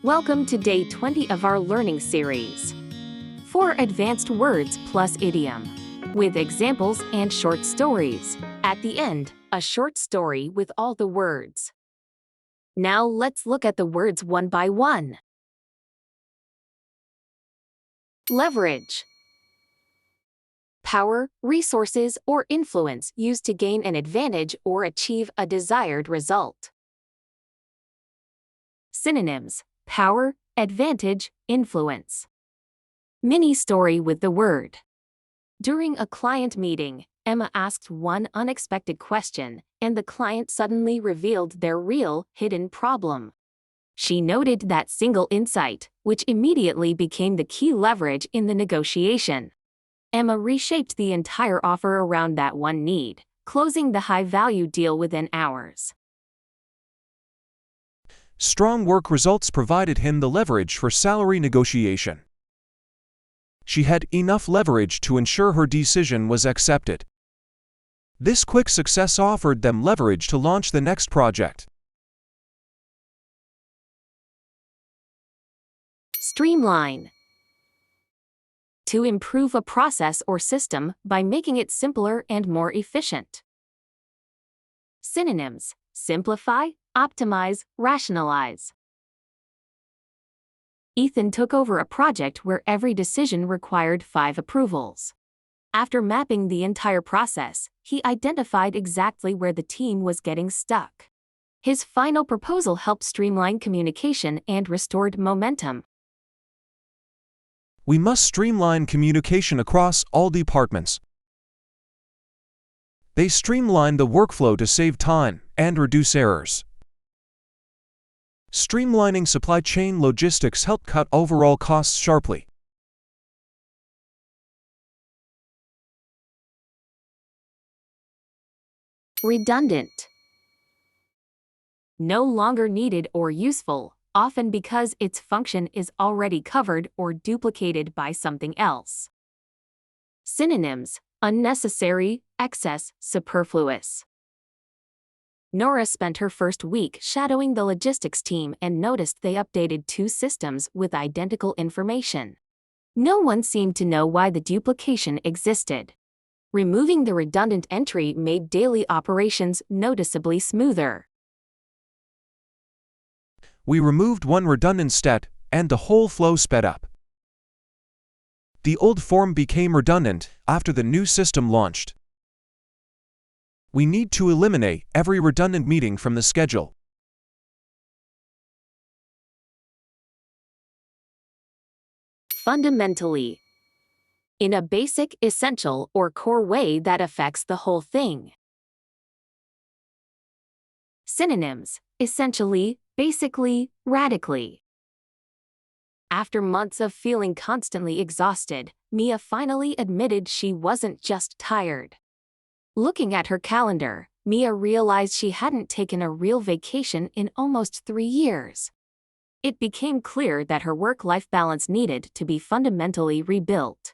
Welcome to day 20 of our learning series. 4 advanced words plus idiom, with examples and short stories. At the end, a short story with all the words. Now let's look at the words one by one. Leverage. Power, resources, or influence used to gain an advantage or achieve a desired result. Synonyms: power, advantage, influence. Mini story with the word. During a client meeting, Emma asked one unexpected question, and the client suddenly revealed their real, hidden problem. She noted that single insight, which immediately became the key leverage in the negotiation. Emma reshaped the entire offer around that one need, closing the high-value deal within hours. Strong work results provided him the leverage for salary negotiation. She had enough leverage to ensure her decision was accepted. This quick success offered them leverage to launch the next project. Streamline. To improve a process or system by making it simpler and more efficient. Synonyms: simplify, optimize, rationalize. Ethan took over a project where every decision required 5 approvals. After mapping the entire process, he identified exactly where the team was getting stuck. His final proposal helped streamline communication and restored momentum. We must streamline communication across all departments. They streamlined the workflow to save time and reduce errors. Streamlining supply chain logistics helped cut overall costs sharply. Redundant. No longer needed or useful, often because its function is already covered or duplicated by something else. Synonyms: unnecessary, excess, superfluous. Nora spent her first week shadowing the logistics team and noticed they updated 2 systems with identical information. No one seemed to know why the duplication existed. Removing the redundant entry made daily operations noticeably smoother. We removed one redundant step, and the whole flow sped up. The old form became redundant after the new system launched. We need to eliminate every redundant meeting from the schedule. Fundamentally. In a basic, essential, or core way that affects the whole thing. Synonyms: essentially, basically, radically. After months of feeling constantly exhausted, Mia finally admitted she wasn't just tired. Looking at her calendar, Mia realized she hadn't taken a real vacation in almost 3 years. It became clear that her work-life balance needed to be fundamentally rebuilt.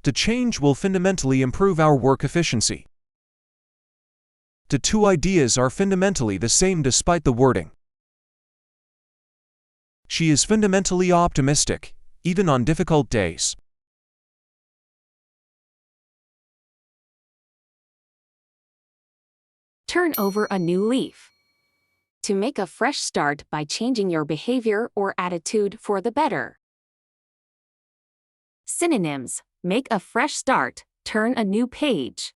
The change will fundamentally improve our work efficiency. The 2 ideas are fundamentally the same despite the wording. She is fundamentally optimistic, even on difficult days. Turn over a new leaf. To make a fresh start by changing your behavior or attitude for the better. Synonyms: make a fresh start, turn a new page.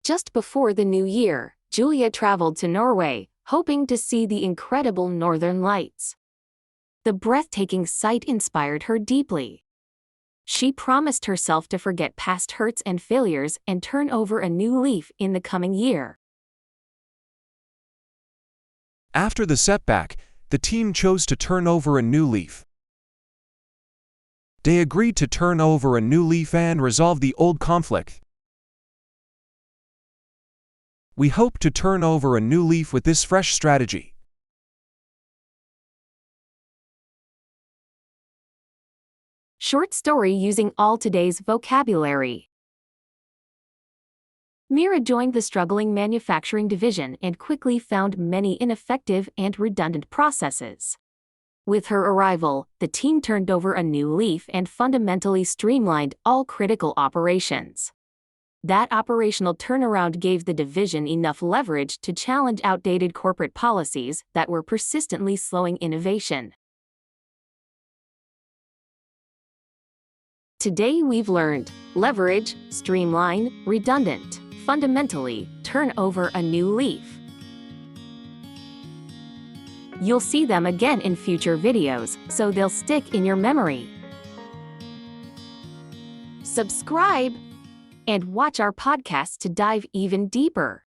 Just before the new year, Julia traveled to Norway, hoping to see the incredible northern lights. The breathtaking sight inspired her deeply. She promised herself to forget past hurts and failures and turn over a new leaf in the coming year. After the setback, the team chose to turn over a new leaf. They agreed to turn over a new leaf and resolve the old conflict. We hope to turn over a new leaf with this fresh strategy. Short story using all today's vocabulary. Mira joined the struggling manufacturing division and quickly found many ineffective and redundant processes. With her arrival, the team turned over a new leaf and fundamentally streamlined all critical operations. That operational turnaround gave the division enough leverage to challenge outdated corporate policies that were persistently slowing innovation. Today we've learned leverage, streamline, redundant, fundamentally, turn over a new leaf. You'll see them again in future videos, so they'll stick in your memory. Subscribe and watch our podcast to dive even deeper.